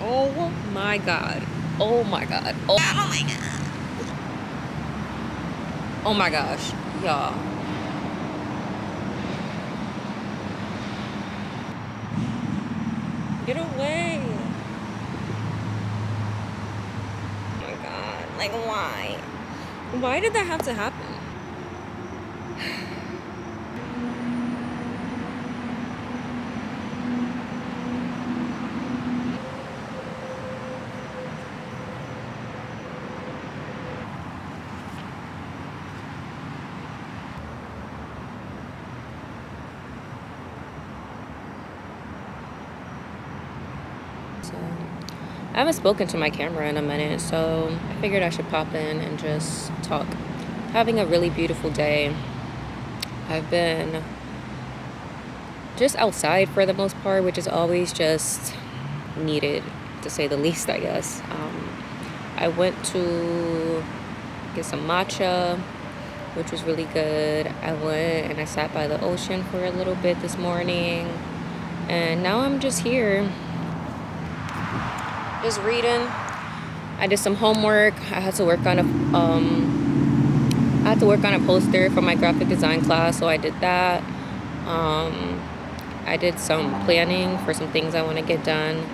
Oh my god. Oh my god. Oh my god. Oh my gosh. Y'all. Get away. Oh my god. Like, why? Why did that have to happen? So, I haven't spoken to my camera in a minute, so I figured I should pop in and just talk. Having a really beautiful day. I've been just outside for the most part, which is always just needed, to say the least, I guess. I went to get some matcha, which was really good. I went and I sat by the ocean for a little bit this morning, and now I'm just here, just reading. I did some homework. I had to work on a poster for my graphic design class, so I did that. I did some planning for some things I want to get done.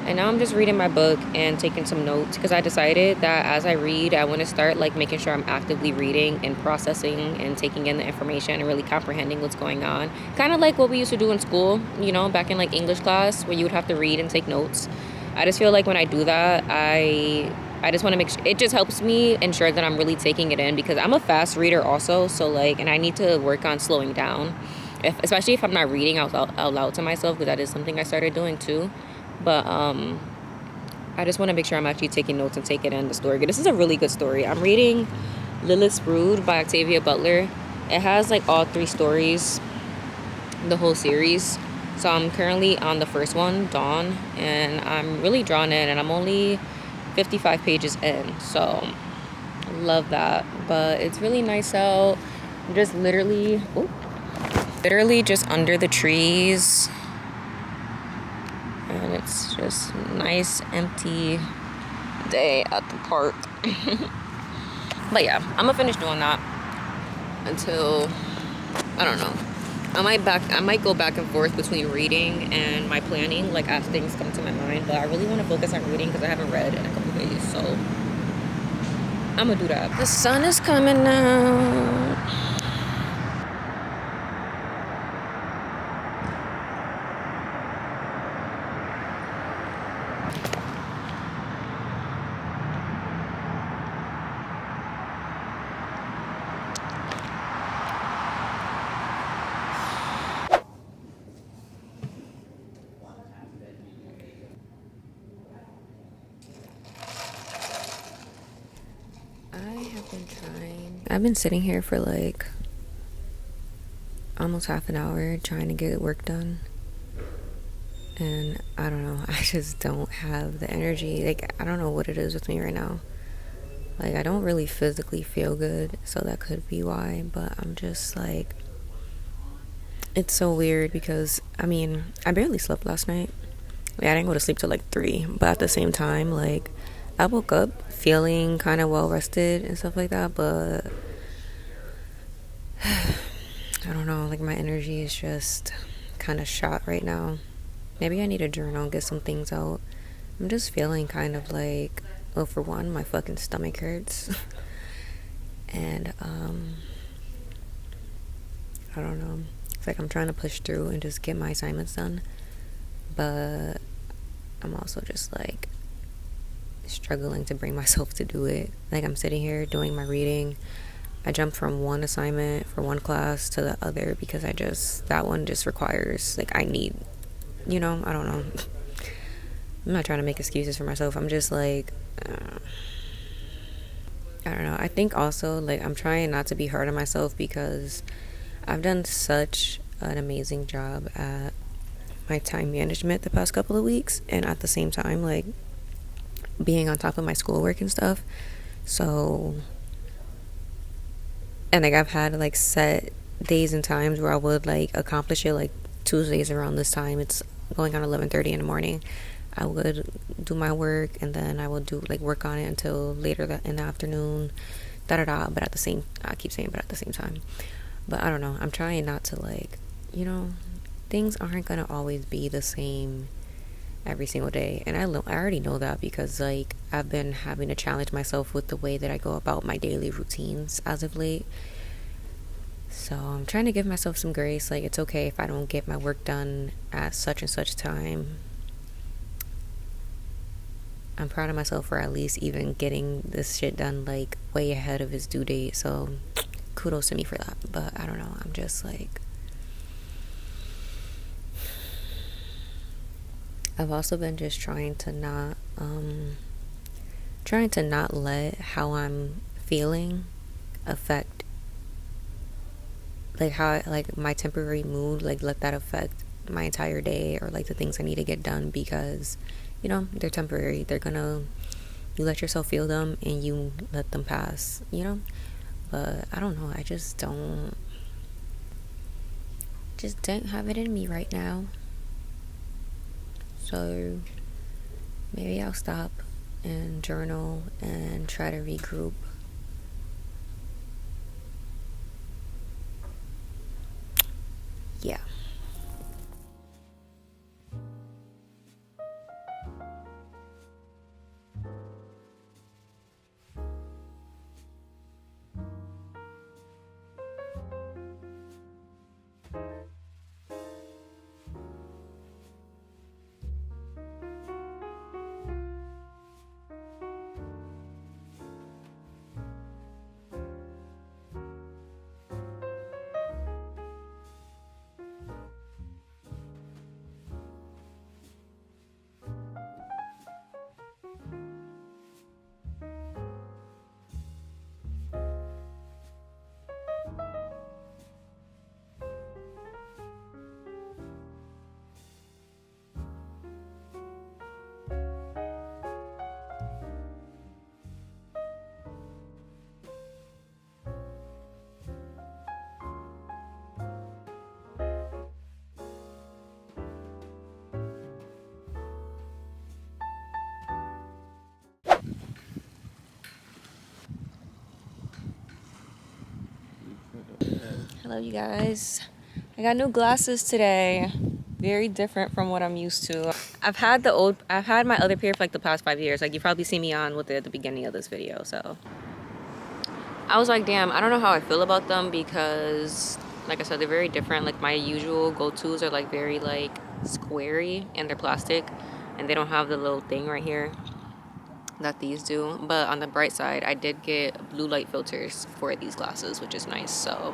And now I'm just reading my book and taking some notes, because I decided that as I read, I want to start like making sure I'm actively reading and processing and taking in the information and really comprehending what's going on. Kind of like what we used to do in school, back in like English class, where you would have to read and take notes. I just feel like when I do that, I just want to make sure, it just helps me ensure that I'm really taking it in, because I'm a fast reader also. So like, and I need to work on slowing down, especially if I'm not reading out loud to myself, because that is something I started doing too. But I just want to make sure I'm actually taking notes and taking in the story. This is a really good story. I'm reading Lilith's Brood by Octavia Butler. It has like all 3 stories, the whole series. So I'm currently on the first one, Dawn, and I'm really drawn in, and I'm only 55 pages in. So I love that. But it's really nice out. I'm just literally just under the trees. And it's just nice, empty day at the park. But yeah, I'm gonna finish doing that until, I don't know. I might go back and forth between reading and my planning, like as things come to my mind. But I really want to focus on reading because I haven't read in a couple days. So I'm gonna do that. The sun is coming out. I've been sitting here for like almost half an hour trying to get work done, and I don't know, I just don't have the energy. Like, I don't know what it is with me right now. Like, I don't really physically feel good, so that could be why. But I'm just like, it's so weird because I barely slept last night. Like, I didn't go to sleep till like 3, but at the same time, like, I woke up feeling kind of well rested and stuff like that. But I don't know, like, my energy is just kind of shot right now. Maybe I need a journal, get some things out. I'm just feeling kind of like, well, for one, my fucking stomach hurts. And I don't know, it's like I'm trying to push through and just get my assignments done, but I'm also just like struggling to bring myself to do it. Like, I'm sitting here doing my reading. I jumped from one assignment for one class to the other because that one just requires, like, I need, I don't know. I'm not trying to make excuses for myself. I'm just like, I don't know. I think also, like, I'm trying not to be hard on myself because I've done such an amazing job at my time management the past couple of weeks, and at the same time, like, being on top of my schoolwork and stuff. So, and like, I've had like set days and times where I would like accomplish it, like Tuesdays around this time. It's going on 11:30 in the morning. I would do my work, and then I would do like work on it until later in the afternoon, da da da. But at the same, I keep saying, but at the same time, but I don't know. I'm trying not to like, you know, things aren't gonna always be the same every single day, and I already know that because like I've been having to challenge myself with the way that I go about my daily routines as of late. So I'm trying to give myself some grace. Like, it's okay if I don't get my work done at such and such time. I'm proud of myself for at least even getting this shit done like way ahead of its due date. So kudos to me for that. But I don't know. I'm just like, I've also been just trying to not let how I'm feeling affect like how like my temporary mood, like let that affect my entire day or like the things I need to get done, because you know they're temporary. They're gonna, you let yourself feel them and you let them pass, you know. But I don't know, I just don't have it in me right now. So maybe I'll stop and journal and try to regroup. Yeah. Hello, you guys. I got new glasses today. Very different from what I'm used to. I've had my other pair for like the past 5 years. Like, you probably see me on with it at the beginning of this video. So I was like, damn, I don't know how I feel about them because, like I said, they're very different. Like, my usual go-tos are like very like squarey and they're plastic, and they don't have the little thing right here that these do. But on the bright side, I did get blue light filters for these glasses, which is nice. So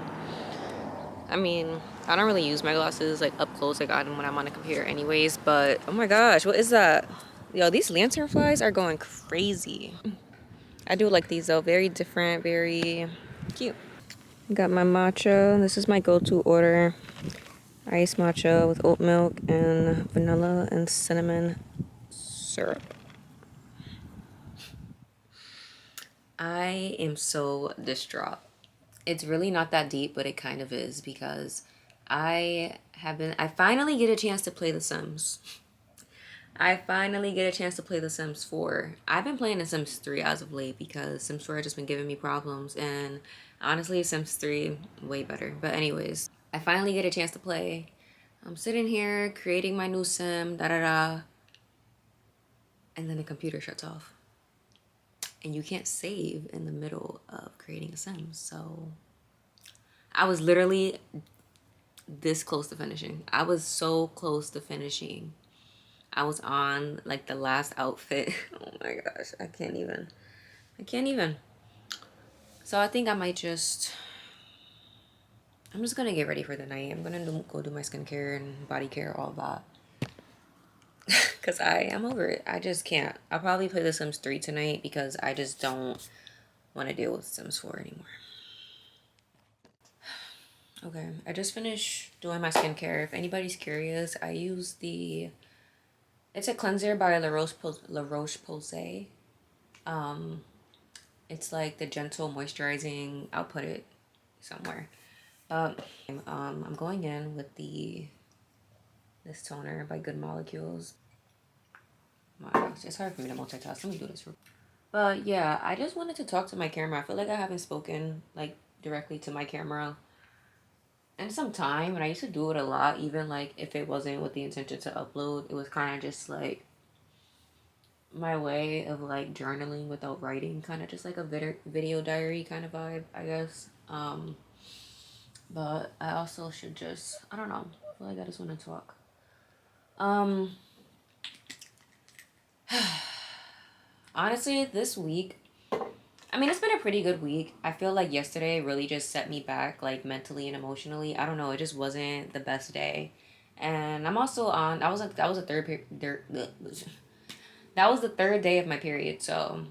I mean, I don't really use my glasses like up close. I got them when I'm on a computer anyways. But oh my gosh, what is that? Yo, these lantern flies are going crazy. I do like these though. Very different, very cute. Got my matcha. This is my go-to order. Iced matcha with oat milk and vanilla and cinnamon syrup. I am so distraught. It's really not that deep, but it kind of is, because I finally get a chance to play The Sims. I finally get a chance to play The Sims 4. I've been playing The Sims 3 as of late because Sims 4 has just been giving me problems, and honestly, Sims 3 way better. But anyways, I finally get a chance to play. I'm sitting here creating my new sim, da da da, and then the computer shuts off. And you can't save in the middle of creating a sim. So I was literally this close to finishing. I was so close to finishing. I was on like the last outfit. Oh my gosh, I can't even. I can't even. So I think I'm just gonna get ready for the night. I'm gonna go do my skincare and body care, all that. Cause I am over it. I just can't. I'll probably play The Sims 3 tonight because I just don't want to deal with Sims 4 anymore. Okay, I just finished doing my skincare. If anybody's curious, I use it's a cleanser by La Roche-Posay. It's like the gentle moisturizing. I'll put it somewhere. I'm going in with this toner by Good Molecules. gosh, it's hard for me to multitask. Let me do this. But yeah, I just wanted to talk to my camera. I feel like I haven't spoken like directly to my camera in some time, and I used to do it a lot. Even like if it wasn't with the intention to upload, it was kind of just like my way of like journaling without writing, kind of just like a video diary kind of vibe, I guess. But I also should just, I don't know. I feel like I just want to talk. Um, Honestly, this week, I mean, it's been a pretty good week. I feel like yesterday really just set me back, like mentally and emotionally. I don't know, it just wasn't the best day. And I'm also on. That was a that was the third day of my period. So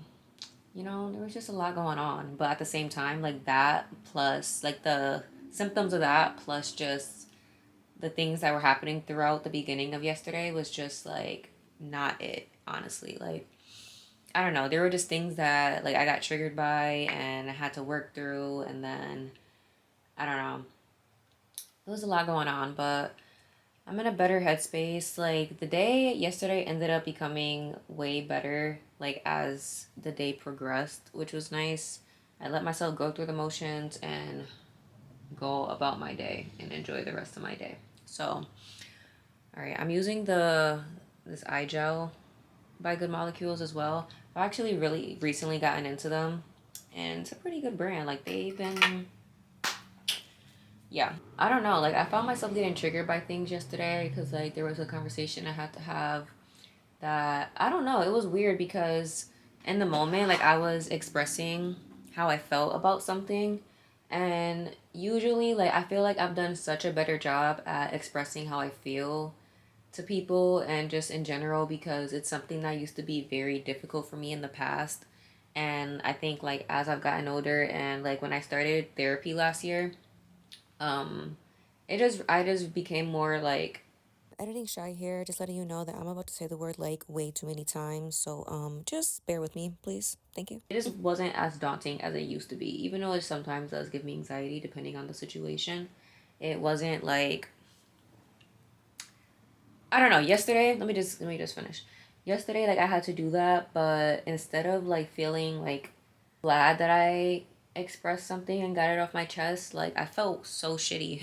there was just a lot going on. But at the same time, like that plus like the symptoms of that plus just the things that were happening throughout the beginning of yesterday was just like not it, honestly. Like I don't know, there were just things that like I got triggered by and I had to work through, and then I don't know. There was a lot going on, but I'm in a better headspace. Like the day yesterday ended up becoming way better like as the day progressed, which was nice. I let myself go through the motions and go about my day and enjoy the rest of my day. So, all right, I'm using this eye gel by Good Molecules as well. I've actually really recently gotten into them, and it's a pretty good brand. Like they've been, yeah. I don't know. Like I found myself getting triggered by things yesterday because like there was a conversation I had to have that I don't know. It was weird because in the moment, like I was expressing how I felt about something, and usually, like I feel like I've done such a better job at expressing how I feel to people and just in general because it's something that used to be very difficult for me in the past. And I think like as I've gotten older and like when I started therapy last year, um I just became more like editing shy here, just letting you know that I'm about to say the word like way too many times. So just bear with me, please. Thank you. It just wasn't as daunting as it used to be, even though it sometimes does give me anxiety depending on the situation. It wasn't like I don't know. Yesterday, let me just finish. Yesterday, like I had to do that, but instead of like feeling like glad that I expressed something and got it off my chest, like I felt so shitty.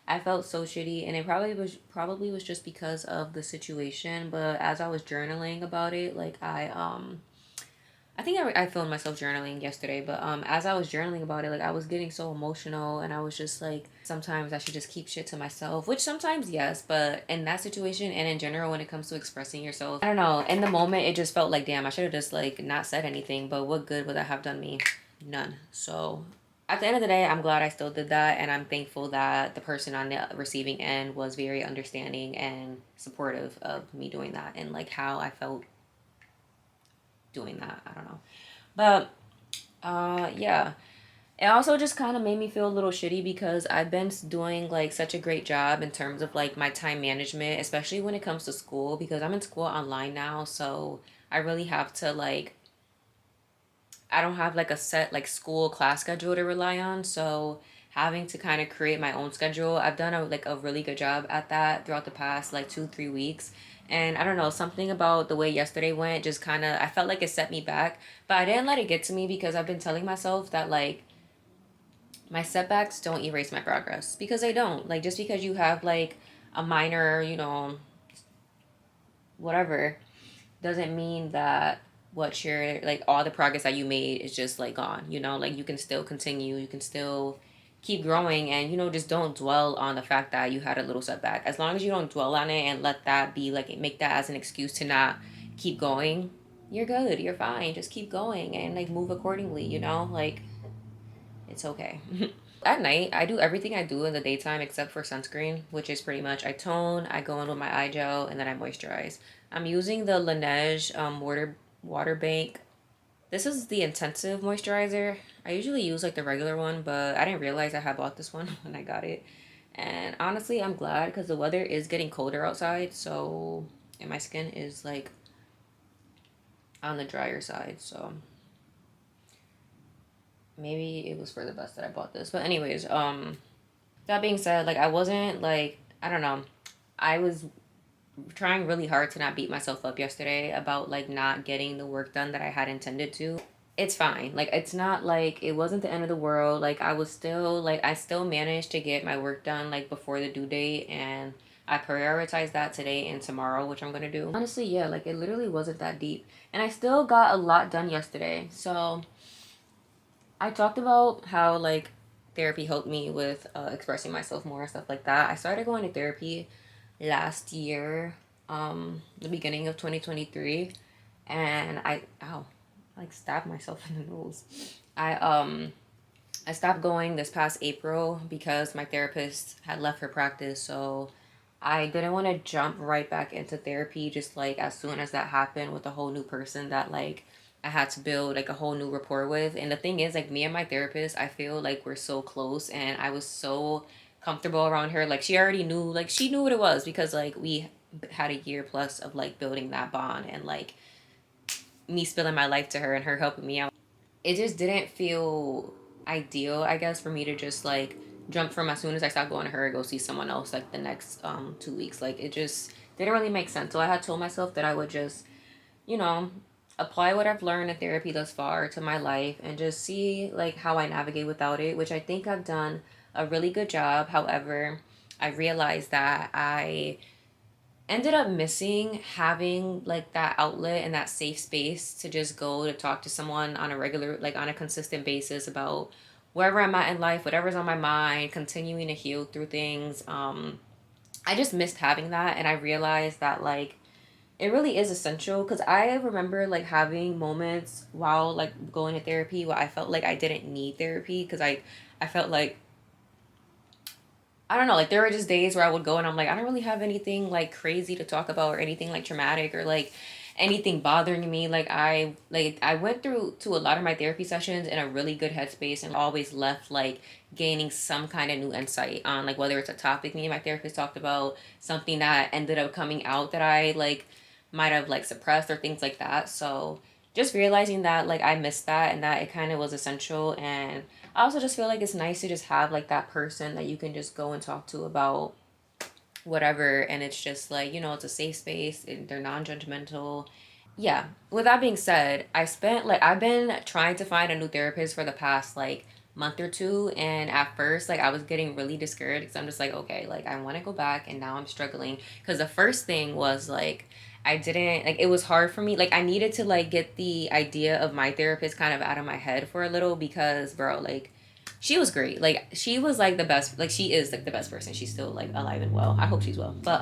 I felt so shitty, and it probably was just because of the situation. But as I was journaling about it, like I think I filmed myself journaling yesterday, but as I was journaling about it, like I was getting so emotional, and I was just like, sometimes I should just keep shit to myself, which sometimes yes, but in that situation and in general, when it comes to expressing yourself, I don't know. In the moment, it just felt like, damn, I should have just like not said anything. But what good would that have done me? None. So at the end of the day, I'm glad I still did that, and I'm thankful that the person on the receiving end was very understanding and supportive of me doing that and like how I felt doing that. I don't know. But yeah. It also just kind of made me feel a little shitty because I've been doing like such a great job in terms of like my time management, especially when it comes to school because I'm in school online now, so I really have to like I don't have like a set like school class schedule to rely on, so having to kind of create my own schedule. I've done a really good job at that throughout the past like 2 3 weeks. And I don't know, something about the way yesterday went just kind of I felt like it set me back, but I didn't let it get to me because I've been telling myself that like my setbacks don't erase my progress because they don't. Like just because you have like a minor, whatever, doesn't mean that what you're like all the progress that you made is just like gone. Like you can still continue, you can still keep growing, and just don't dwell on the fact that you had a little setback. As long as you don't dwell on it and let that be like make that as an excuse to not keep going, you're good, you're fine. Just keep going and like move accordingly, like it's okay. At night, I do everything I do in the daytime except for sunscreen, which is pretty much I tone, I go in with my eye gel, and then I moisturize. I'm using the Laneige water bank. This is the intensive moisturizer. I usually use like the regular one, but I didn't realize I had bought this one when I got it. And honestly, I'm glad because the weather is getting colder outside, so and my skin is like on the drier side, so maybe it was for the best that I bought this. But anyways, that being said, like I wasn't like I don't know. I was trying really hard to not beat myself up yesterday about like not getting the work done that I had intended to. It's fine. Like it's not like it wasn't the end of the world. Like I was still like I still managed to get my work done like before the due date, and I prioritized that today and tomorrow, which I'm gonna do. Honestly, yeah, like it literally wasn't that deep. And I still got a lot done yesterday. So I talked about how like therapy helped me with expressing myself more and stuff like that. I started going to therapy last year, the beginning of 2023, and ow, like stabbed myself in the nose. I um I stopped going this past April because my therapist had left her practice, so I didn't want to jump right back into therapy just like as soon as that happened with a whole new person that like I had to build like a whole new rapport with. And the thing is, like me and my therapist, I feel like we're so close and I was so comfortable around her. Like she already knew, like she knew what it was because like we had a year plus of like building that bond and like me spilling my life to her and her helping me out. It just didn't feel ideal, I guess, for me to just like jump from as soon as I stopped going to her, go see someone else like the next 2 weeks. Like it just didn't really make sense. So I had told myself that I would just, you know, apply what I've learned in therapy thus far to my life and just see like how I navigate without it, which I think I've done a really good job. However, I realized that I ended up missing having like that outlet and that safe space to just go to talk to someone on a regular, like on a consistent basis about wherever I'm at in life, whatever's on my mind, continuing to heal through things. I just missed having that, and I realized that like it really is essential because I remember like having moments while like going to therapy where I felt like I didn't need therapy because I felt like I don't know, like there were just days where I would go and I'm like, I don't really have anything like crazy to talk about or anything like traumatic or like anything bothering me. Like I went through to a lot of my therapy sessions in a really good headspace and always left like gaining some kind of new insight on like whether it's a topic me and my therapist talked about, something that ended up coming out that I like might have like suppressed or things like that. So just realizing that like I missed that and that it kind of was essential. And I also just feel like it's nice to just have like that person that you can just go and talk to about whatever, and it's just like, you know, it's a safe space and they're non-judgmental. Yeah, with that being said, I've been trying to find a new therapist for the past like month or two, and at first like I was getting really discouraged because I'm just like, okay, like I want to go back, and now I'm struggling because the first thing was like I didn't like, it was hard for me, like I needed to like get the idea of my therapist kind of out of my head for a little because bro, like she was great, like she was like the best, like she is like the best person, she's still like alive and well, I hope she's well, but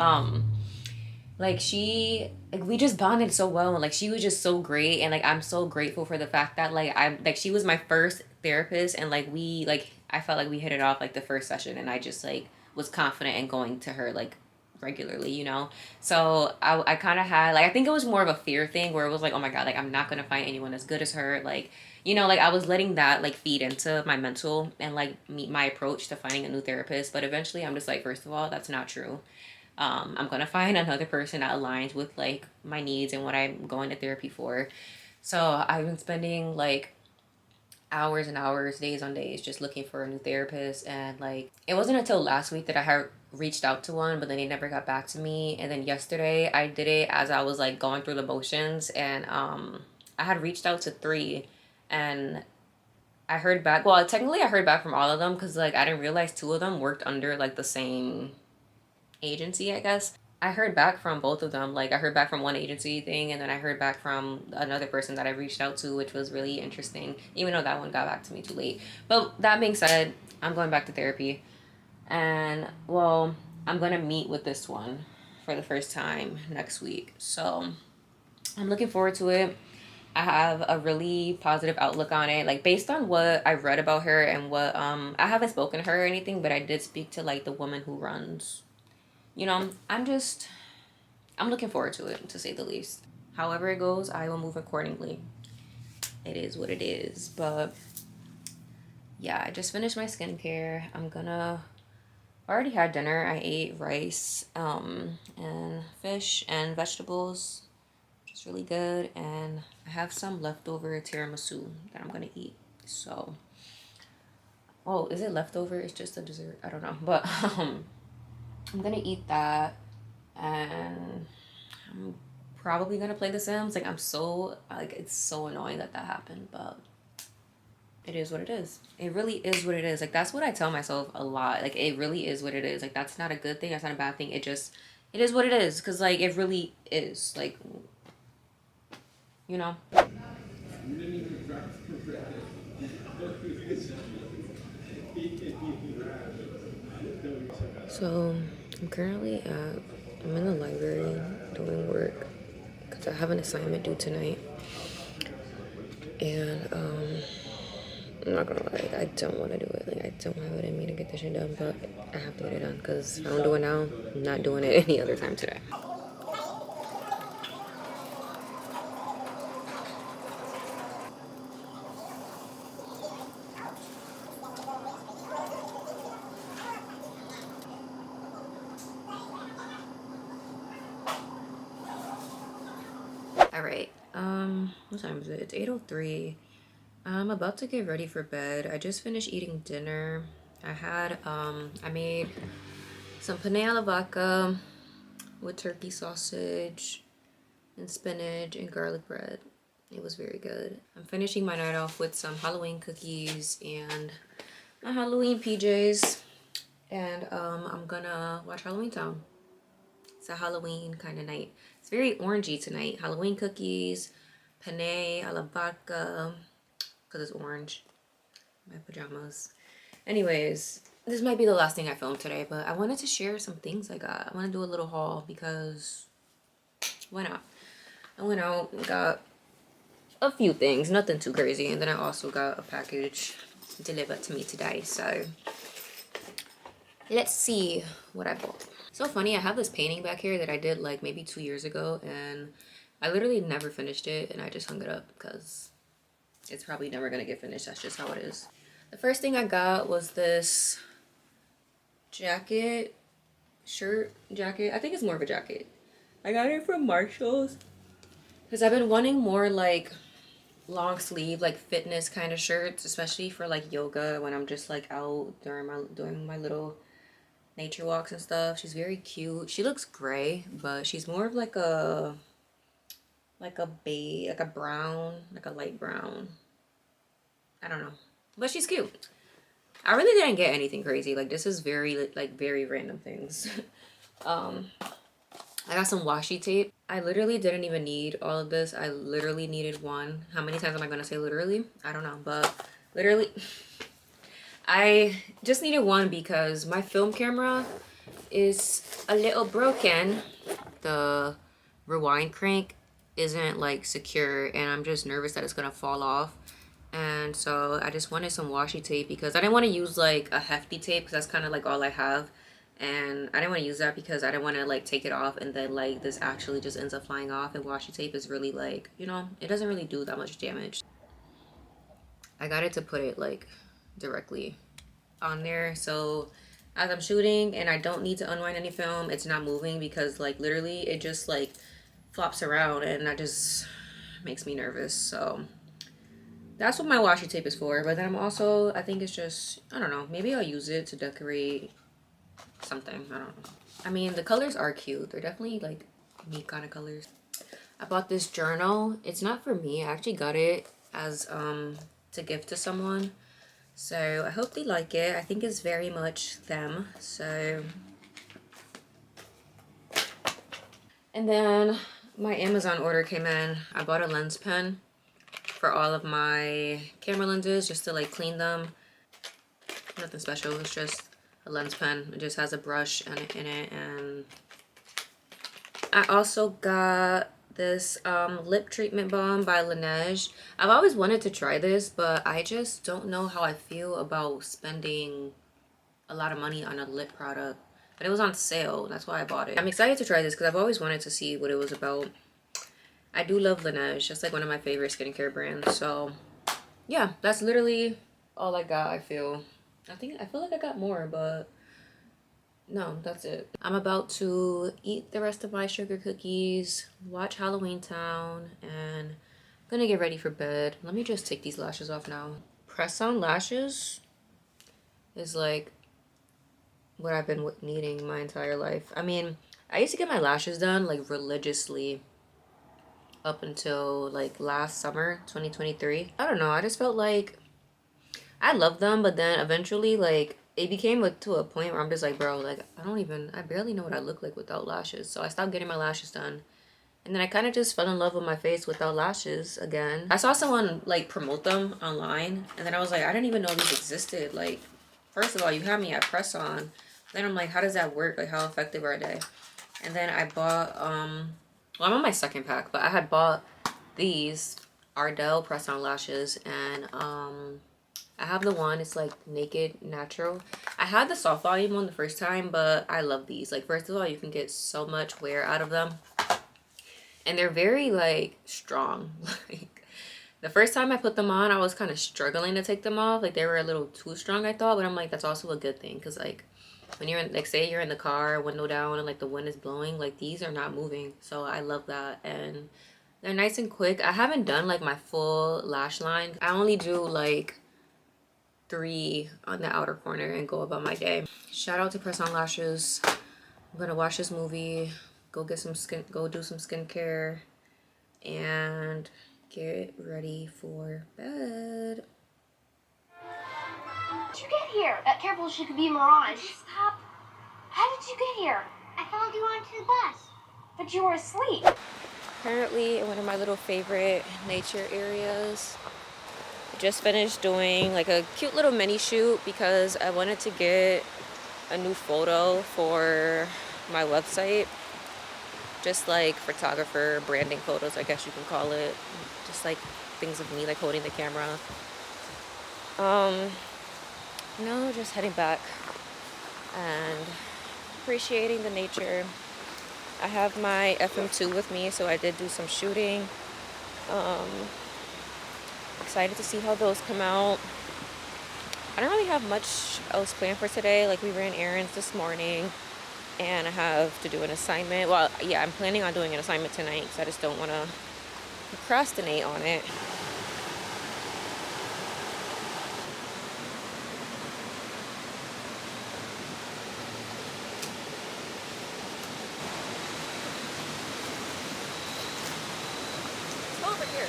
like she like we just bonded so well, and like she was just so great, and like I'm so grateful for the fact that like I'm like she was my first therapist, and like we like I felt like we hit it off like the first session, and I just like was confident in going to her like regularly, you know. So I kind of had like I think it was more of a fear thing where it was like, oh my god, like I'm not gonna find anyone as good as her, like, you know, like I was letting that like feed into my mental and like my approach to finding a new therapist. But eventually I'm just like, first of all, that's not true. I'm gonna find another person that aligns with like my needs and what I'm going to therapy for. So I've been spending like hours and hours, days on days, just looking for a new therapist. And like it wasn't until last week that I had reached out to one, but then they never got back to me. And then yesterday I did it as I was like going through the motions, and I had reached out to three, and I heard back. Well, technically I heard back from all of them because like I didn't realize two of them worked under like the same agency, I guess. I heard back from both of them. Like I heard back from one agency thing, and then I heard back from another person that I reached out to, which was really interesting, even though that one got back to me too late. But that being said, I'm going back to therapy. And well, I'm going to meet with this one for the first time next week. So I'm looking forward to it. I have a really positive outlook on it. Like based on what I read about her and what I haven't spoken to her or anything, but I did speak to like the woman who runs, you know, I'm looking forward to it, to say the least. However it goes, I will move accordingly. It is what it is. But yeah, I just finished my skincare. I already had dinner. I ate rice, and fish and vegetables. It's really good. And I have some leftover tiramisu that I'm gonna eat. So, oh, is it leftover? It's just a dessert. I don't know. But I'm gonna eat that, and I'm probably gonna play The Sims. Like, I'm so, like, it's so annoying that that happened, but it is what it is. It really is what it is. Like, that's what I tell myself a lot. Like, it really is what it is. Like, that's not a good thing. That's not a bad thing. It just, it is what it is. Because, like, it really is. Like, you know? So, I'm currently at, I'm in the library doing work because I have an assignment due tonight. And, I'm not gonna lie, I don't want to do it. Like, I don't have it in me to get this shit done, but I have to get it done because if I don't do it now, I'm not doing it any other time today. All right. What time is it? It's 8:03. I'm about to get ready for bed. I just finished eating dinner. I made some penne alla vodka with turkey sausage and spinach and garlic bread. It was very good. I'm finishing my night off with some Halloween cookies and my Halloween PJs. And I'm gonna watch Halloween Town. It's a Halloween kind of night. It's very orangey tonight. Halloween cookies, penne alla vodka, because it's orange. My pajamas. Anyways, this might be the last thing I filmed today, but I wanted to share some things I got. I want to do a little haul because why not? I went out and got a few things, nothing too crazy, and then I also got a package delivered to me today. So let's see what I bought. So funny, I have this painting back here that I did like maybe 2 years ago, and I literally never finished it, and I just hung it up because it's probably never gonna get finished. That's just how it is. The first thing I got was this jacket, jacket. I think it's more of a jacket. I got it from Marshall's because I've been wanting more like long sleeve, like fitness kind of shirts, especially for like yoga when I'm just like out doing my little nature walks and stuff. She's very cute. She looks gray, but she's more of like a beige, like a brown, like a light brown. I don't know, but she's cute. I really didn't get anything crazy. Like, this is very like very random things. I got some washi tape. I literally didn't even need all of this. I literally needed one. How many times am I gonna say literally? I don't know, but literally I just needed one because my film camera is a little broken. The rewind crank isn't like secure, and I'm just nervous that it's gonna fall off. And so I just wanted some washi tape because I didn't want to use like a hefty tape because that's kind of like all I have. And I didn't want to use that because I didn't want to like take it off and then like this actually just ends up flying off. And washi tape is really like, you know, it doesn't really do that much damage. I got it to put it like directly on there, so as I'm shooting and I don't need to unwind any film, it's not moving because like literally it just like flops around, and that just makes me nervous. So that's what my washi tape is for. But then I'm also, I think it's just, I don't know, maybe I'll use it to decorate something. I don't know. I mean, the colors are cute. They're definitely like neat kind of colors. I bought this journal. It's not for me. I actually got it as to gift to someone. So I hope they like it. I think it's very much them. So, and then my Amazon order came in. I bought a lens pen for all of my camera lenses just to like clean them. Nothing special. It's just a lens pen. It just has a brush in it. And I also got this lip treatment balm by Laneige. I've always wanted to try this, but I just don't know how I feel about spending a lot of money on a lip product. But it was on sale. That's why I bought it. I'm excited to try this because I've always wanted to see what it was about. I do love Laneige. That's like one of my favorite skincare brands. So yeah, that's literally all I got, I feel. I feel like I got more, but no, that's it. I'm about to eat the rest of my sugar cookies, watch Halloween Town, and I'm gonna get ready for bed. Let me just take these lashes off now. Press-on lashes is like what I've been needing my entire life. I mean, I used to get my lashes done like religiously up until like last summer, 2023. I don't know, I just felt like I loved them, but then eventually like it became like to a point where I'm just like, bro, like I barely know what I look like without lashes. So I stopped getting my lashes done. And then I kind of just fell in love with my face without lashes again. I saw someone like promote them online, and then I was like, I didn't even know these existed. Like, first of all, you have me at press on. Then I'm like, how does that work? Like, how effective are they? And then I bought well, I'm on my second pack, but I had bought these Ardell press on lashes, and I have the one, it's like Naked Natural. I had the soft volume one the first time, but I love these. Like, first of all, you can get so much wear out of them, and they're very like strong. Like, the first time I put them on, I was kind of struggling to take them off. Like, they were a little too strong, I thought, but I'm like, that's also a good thing, because like when you're in, like, say you're in the car, window down, and like the wind is blowing, like these are not moving. So I love that. And they're nice and quick. I haven't done like my full lash line. I only do like 3 on the outer corner and go about my day. Shout out to Press On Lashes. I'm gonna watch this movie, go get some skin, go do some skincare, and get ready for bed. How did you get here? Careful, she could be Mirage. Stop. How did you get here? I followed you onto the bus. But you were asleep. Currently in one of my little favorite nature areas. Just finished doing like a cute little mini shoot because I wanted to get a new photo for my website. Just like photographer branding photos, I guess you can call it. Just like things of me like holding the camera. No, just heading back and appreciating the nature. I have my FM2 with me, so I did do some shooting. Excited to see how those come out. I don't really have much else planned for today. Like, we ran errands this morning, and I have to do an assignment. Well, yeah, I'm planning on doing an assignment tonight because I just don't want to procrastinate on it. Over here.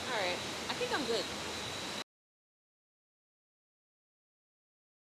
All right, I think I'm good.